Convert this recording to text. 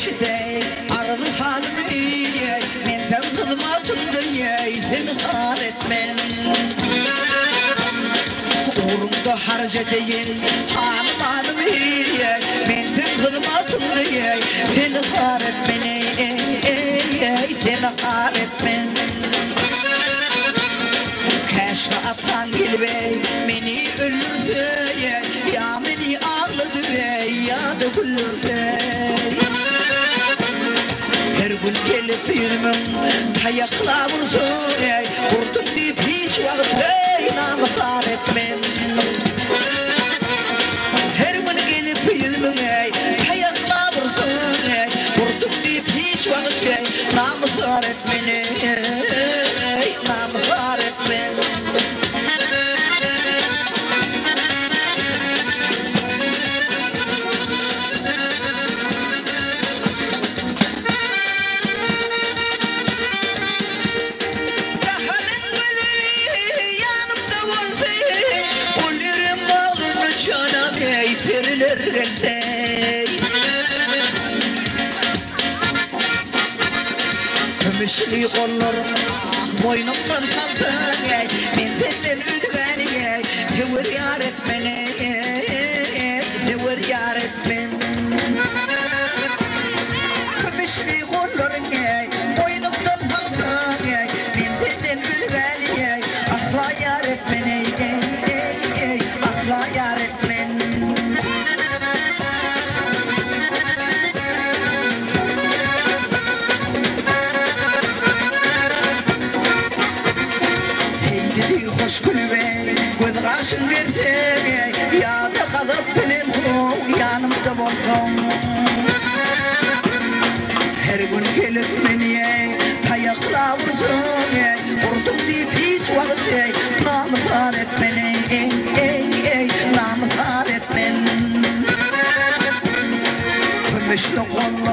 eşidey arılı halimi menden kızmatımdır seni haretmen uğrumda harca değil hanımı menden kızmatımdır seni haretmen seni haretmen keşke atan gelbey beni öldürdü ya beni ağladı ya da güldürdü her gün gelip yüzümün tayakla vursun vurdum deyip hiç vakit namuslar etmem her gün gelip yüzümün tayakla vursun vurdum deyip hiç vakit namuslar etmem namuslar etmem Kömüşlü kollarım boynumdan saltın mendenden ödüğeni tevir yar etmeni tevir yar etmen kömüşlü kollarım boynumdan saltın mendenden ödüğeni asla yar etmeni asla yar etmen göz karşım verdi ya da kalıp bilen yanımda bolsun her gün gelip beni tayakla vursun vurdum deyip hiç vakit namuslar etmeni namuslar etmen kömüşlü kollar